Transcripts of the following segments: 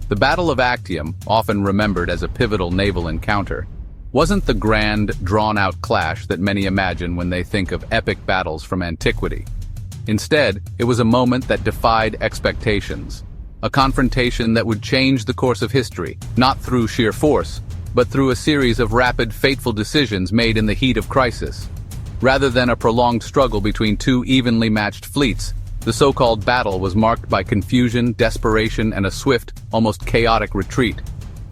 The Battle of Actium, often remembered as a pivotal naval encounter, wasn't the grand, drawn-out clash that many imagine when they think of epic battles from antiquity. Instead, it was a moment that defied expectations. A confrontation that would change the course of history, not through sheer force, but through a series of rapid, fateful decisions made in the heat of crisis. Rather than a prolonged struggle between two evenly matched fleets, the so-called battle was marked by confusion, desperation, and a swift, almost chaotic retreat.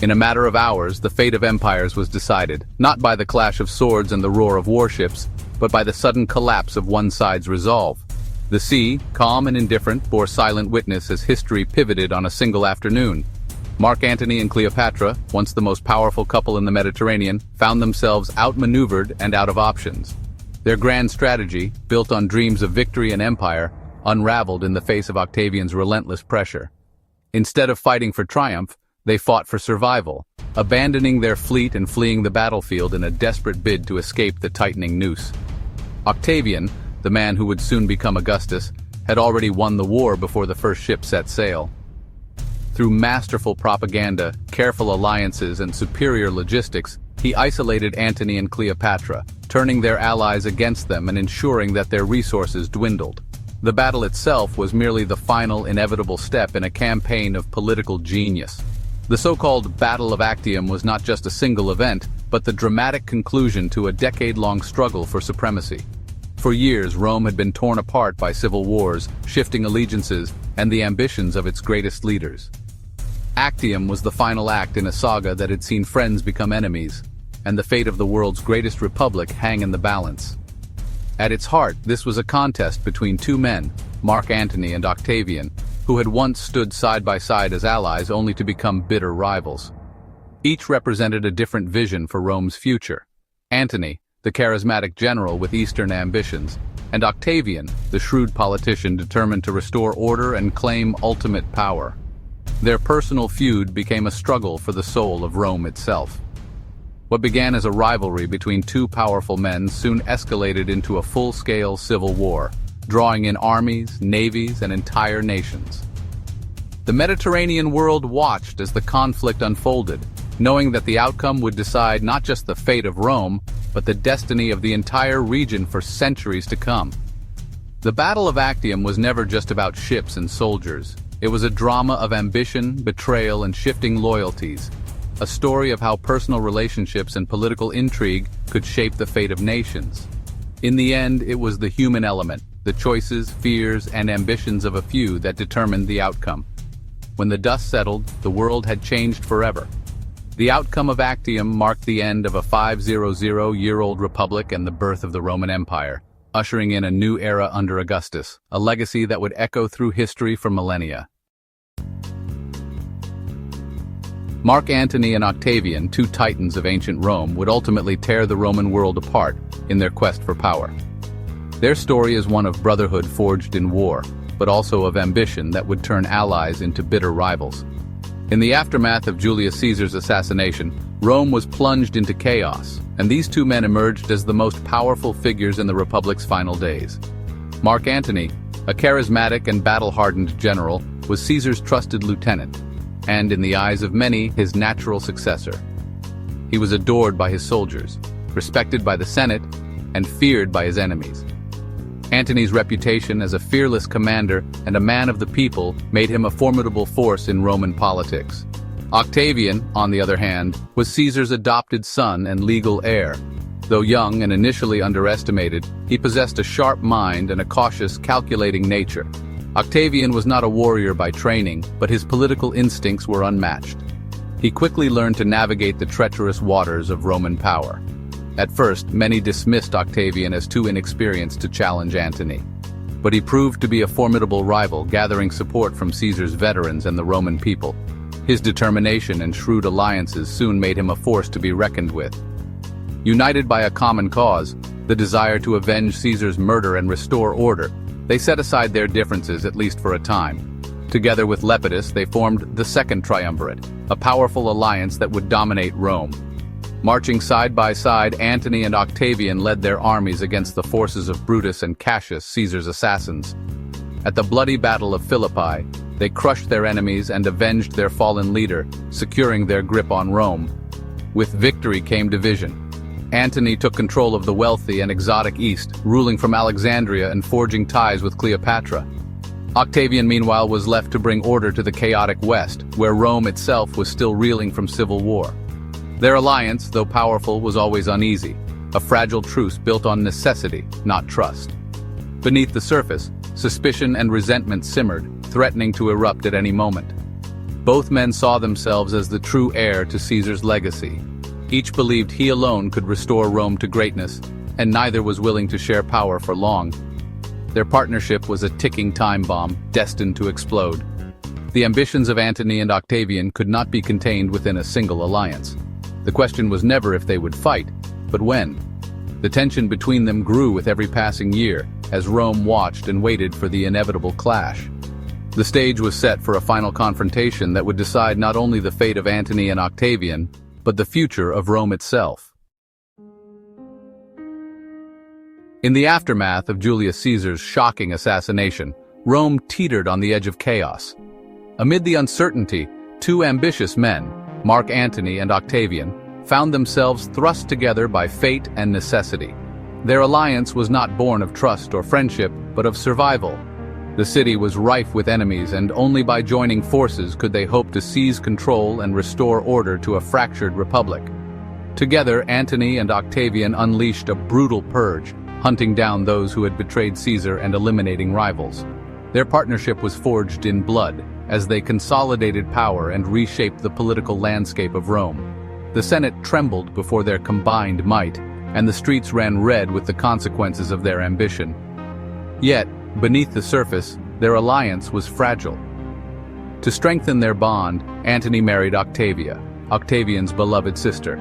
In a matter of hours, the fate of empires was decided, not by the clash of swords and the roar of warships, but by the sudden collapse of one side's resolve. The sea, calm and indifferent, bore silent witness as history pivoted on a single afternoon. Antony and Cleopatra, once the most powerful couple in the Mediterranean, found themselves outmaneuvered and out of options. Their grand strategy, built on dreams of victory and empire, unraveled in the face of Octavian's relentless pressure. Instead of fighting for triumph, they fought for survival, abandoning their fleet and fleeing the battlefield in a desperate bid to escape the tightening noose. Octavian, the man who would soon become Augustus, had already won the war before the first ship set sail. Through masterful propaganda, careful alliances, and superior logistics, he isolated Antony and Cleopatra, turning their allies against them and ensuring that their resources dwindled. The battle itself was merely the final inevitable step in a campaign of political genius. The so-called Battle of Actium was not just a single event, but the dramatic conclusion to a decade-long struggle for supremacy. For years, Rome had been torn apart by civil wars, shifting allegiances, and the ambitions of its greatest leaders. Actium was the final act in a saga that had seen friends become enemies, and the fate of the world's greatest republic hang in the balance. At its heart, this was a contest between two men, Mark Antony and Octavian, who had once stood side by side as allies only to become bitter rivals. Each represented a different vision for Rome's future. Antony, the charismatic general with Eastern ambitions, and Octavian, the shrewd politician determined to restore order and claim ultimate power. Their personal feud became a struggle for the soul of Rome itself. What began as a rivalry between two powerful men soon escalated into a full-scale civil war, drawing in armies, navies, and entire nations. The Mediterranean world watched as the conflict unfolded, knowing that the outcome would decide not just the fate of Rome, but the destiny of the entire region for centuries to come. The Battle of Actium was never just about ships and soldiers. It was a drama of ambition, betrayal, and shifting loyalties, a story of how personal relationships and political intrigue could shape the fate of nations. In the end, it was the human element, the choices, fears, and ambitions of a few that determined the outcome. When the dust settled, the world had changed forever. The outcome of Actium marked the end of a 500-year-old republic and the birth of the Roman Empire, ushering in a new era under Augustus, a legacy that would echo through history for millennia. Mark Antony and Octavian, two titans of ancient Rome, would ultimately tear the Roman world apart in their quest for power. Their story is one of brotherhood forged in war, but also of ambition that would turn allies into bitter rivals. In the aftermath of Julius Caesar's assassination, Rome was plunged into chaos, and these two men emerged as the most powerful figures in the Republic's final days. Mark Antony, a charismatic and battle-hardened general, was Caesar's trusted lieutenant, and in the eyes of many, his natural successor. He was adored by his soldiers, respected by the Senate, and feared by his enemies. Antony's reputation as a fearless commander and a man of the people made him a formidable force in Roman politics. Octavian, on the other hand, was Caesar's adopted son and legal heir. Though young and initially underestimated, he possessed a sharp mind and a cautious, calculating nature. Octavian was not a warrior by training, but his political instincts were unmatched. He quickly learned to navigate the treacherous waters of Roman power. At first, many dismissed Octavian as too inexperienced to challenge Antony. But he proved to be a formidable rival, gathering support from Caesar's veterans and the Roman people. His determination and shrewd alliances soon made him a force to be reckoned with. United by a common cause, the desire to avenge Caesar's murder and restore order, they set aside their differences at least for a time. Together with Lepidus, they formed the Second Triumvirate, a powerful alliance that would dominate Rome. Marching side by side, Antony and Octavian led their armies against the forces of Brutus and Cassius, Caesar's assassins. At the bloody Battle of Philippi, They crushed their enemies and avenged their fallen leader, securing their grip on Rome. With victory came division. Antony took control of the wealthy and exotic East, ruling from Alexandria and forging ties with Cleopatra. Octavian, meanwhile, was left to bring order to the chaotic West, where Rome itself was still reeling from civil war. Their alliance, though powerful, was always uneasy, a fragile truce built on necessity, not trust. Beneath the surface, suspicion and resentment simmered, threatening to erupt at any moment. Both men saw themselves as the true heir to Caesar's legacy. Each believed he alone could restore Rome to greatness, and neither was willing to share power for long. Their partnership was a ticking time bomb, destined to explode. The ambitions of Antony and Octavian could not be contained within a single alliance. The question was never if they would fight, but when. The tension between them grew with every passing year, as Rome watched and waited for the inevitable clash. The stage was set for a final confrontation that would decide not only the fate of Antony and Octavian, but the future of Rome itself. In the aftermath of Julius Caesar's shocking assassination, Rome teetered on the edge of chaos. Amid the uncertainty, two ambitious men, Mark Antony and Octavian, found themselves thrust together by fate and necessity. Their alliance was not born of trust or friendship, but of survival. The city was rife with enemies, and only by joining forces could they hope to seize control and restore order to a fractured republic. Together, Antony and Octavian unleashed a brutal purge, hunting down those who had betrayed Caesar and eliminating rivals. Their partnership was forged in blood, as they consolidated power and reshaped the political landscape of Rome. The Senate trembled before their combined might, and the streets ran red with the consequences of their ambition. Yet, beneath the surface, their alliance was fragile. To strengthen their bond, Antony married Octavia, Octavian's beloved sister.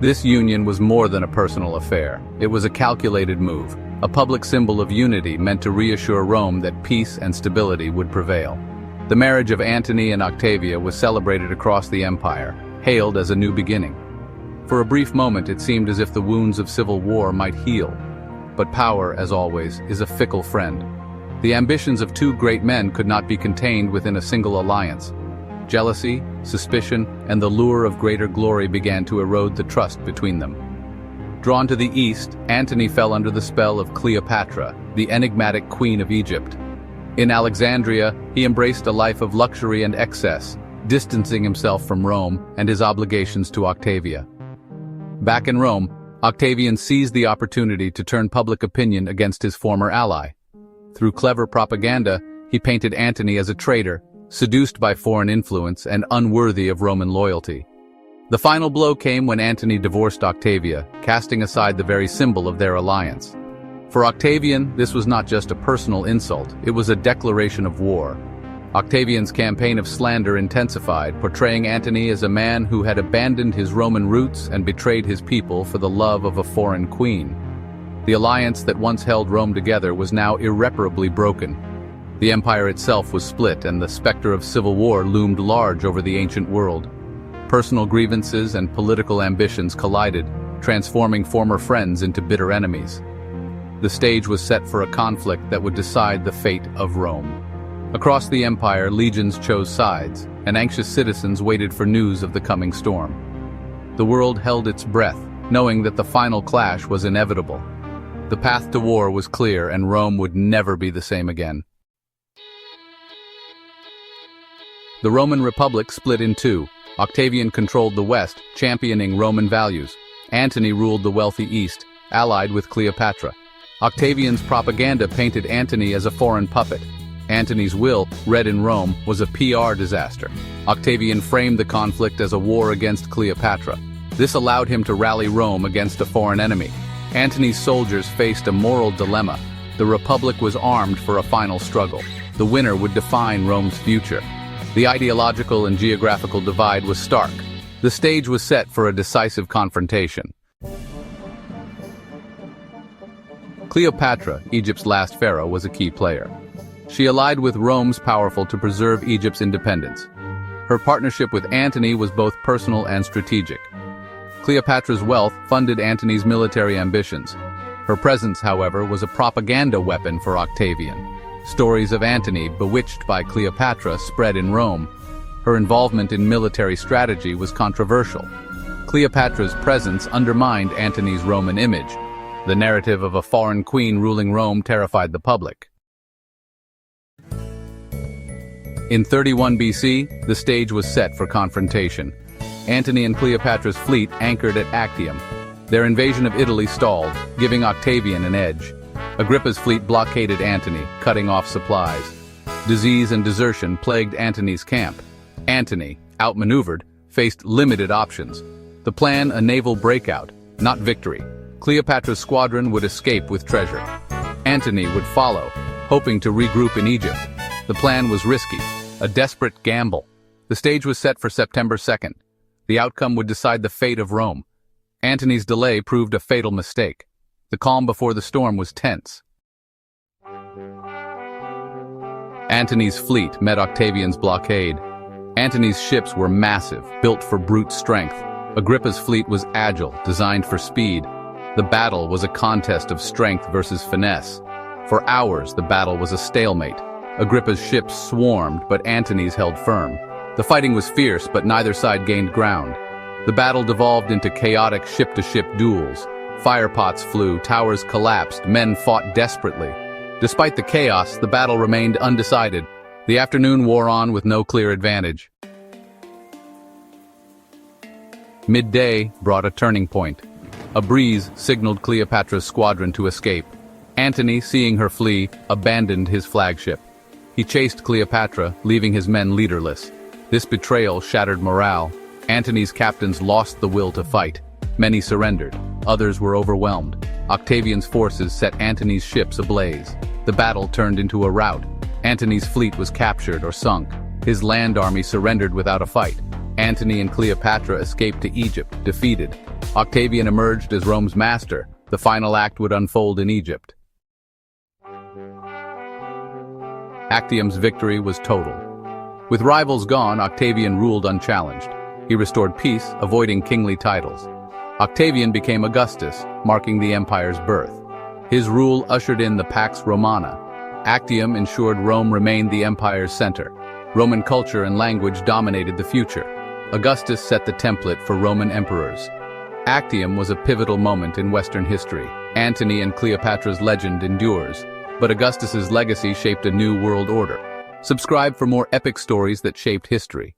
This union was more than a personal affair. It was a calculated move, a public symbol of unity meant to reassure Rome that peace and stability would prevail. The marriage of Antony and Octavia was celebrated across the empire, hailed as a new beginning. For a brief moment, it seemed as if the wounds of civil war might heal. But power, as always, is a fickle friend. The ambitions of two great men could not be contained within a single alliance. Jealousy, suspicion, and the lure of greater glory began to erode the trust between them. Drawn to the east, Antony fell under the spell of Cleopatra, the enigmatic queen of Egypt. In Alexandria, he embraced a life of luxury and excess, distancing himself from Rome and his obligations to Octavia. Back in Rome, Octavian seized the opportunity to turn public opinion against his former ally. Through clever propaganda, he painted Antony as a traitor, seduced by foreign influence and unworthy of Roman loyalty. The final blow came when Antony divorced Octavia, casting aside the very symbol of their alliance. For Octavian, this was not just a personal insult, it was a declaration of war. Octavian's campaign of slander intensified, portraying Antony as a man who had abandoned his Roman roots and betrayed his people for the love of a foreign queen. The alliance that once held Rome together was now irreparably broken. The empire itself was split, and the specter of civil war loomed large over the ancient world. Personal grievances and political ambitions collided, transforming former friends into bitter enemies. The stage was set for a conflict that would decide the fate of Rome. Across the empire, legions chose sides, and anxious citizens waited for news of the coming storm. The world held its breath, knowing that the final clash was inevitable. The path to war was clear, and Rome would never be the same again. The Roman Republic split in two. Octavian controlled the West, championing Roman values. Antony ruled the wealthy East, allied with Cleopatra. Octavian's propaganda painted Antony as a foreign puppet. Antony's will, read in Rome, was a PR disaster. Octavian framed the conflict as a war against Cleopatra. This allowed him to rally Rome against a foreign enemy. Antony's soldiers faced a moral dilemma. The Republic was armed for a final struggle. The winner would define Rome's future. The ideological and geographical divide was stark. The stage was set for a decisive confrontation. Cleopatra, Egypt's last pharaoh, was a key player. She allied with Rome's powerful to preserve Egypt's independence. Her partnership with Antony was both personal and strategic. Cleopatra's wealth funded Antony's military ambitions. Her presence, however, was a propaganda weapon for Octavian. Stories of Antony bewitched by Cleopatra spread in Rome. Her involvement in military strategy was controversial. Cleopatra's presence undermined Antony's Roman image. The narrative of a foreign queen ruling Rome terrified the public. In 31 BC, the stage was set for confrontation. Antony and Cleopatra's fleet anchored at Actium. Their invasion of Italy stalled, giving Octavian an edge. Agrippa's fleet blockaded Antony, cutting off supplies. Disease and desertion plagued Antony's camp. Antony, outmaneuvered, faced limited options. The plan, a naval breakout, not victory. Cleopatra's squadron would escape with treasure. Antony would follow, hoping to regroup in Egypt. The plan was risky, a desperate gamble. The stage was set for September 2nd. The outcome would decide the fate of Rome. Antony's delay proved a fatal mistake. The calm before the storm was tense. Antony's fleet met Octavian's blockade. Antony's ships were massive, built for brute strength. Agrippa's fleet was agile, designed for speed. The battle was a contest of strength versus finesse. For hours, the battle was a stalemate. Agrippa's ships swarmed, but Antony's held firm. The fighting was fierce, but neither side gained ground. The battle devolved into chaotic ship-to-ship duels. Firepots flew, towers collapsed, men fought desperately. Despite the chaos, the battle remained undecided. The afternoon wore on with no clear advantage. Midday brought a turning point. A breeze signaled Cleopatra's squadron to escape. Antony, seeing her flee, abandoned his flagship. He chased Cleopatra, leaving his men leaderless. This betrayal shattered morale. Antony's captains lost the will to fight. Many surrendered. Others were overwhelmed. Octavian's forces set Antony's ships ablaze. The battle turned into a rout. Antony's fleet was captured or sunk. His land army surrendered without a fight. Antony and Cleopatra escaped to Egypt, defeated. Octavian emerged as Rome's master. The final act would unfold in Egypt. Actium's victory was total. With rivals gone, Octavian ruled unchallenged. He restored peace, avoiding kingly titles. Octavian became Augustus, marking the empire's birth. His rule ushered in the Pax Romana. Actium ensured Rome remained the empire's center. Roman culture and language dominated the future. Augustus set the template for Roman emperors. Actium was a pivotal moment in Western history. Antony and Cleopatra's legend endures, but Augustus's legacy shaped a new world order. Subscribe for more epic stories that shaped history.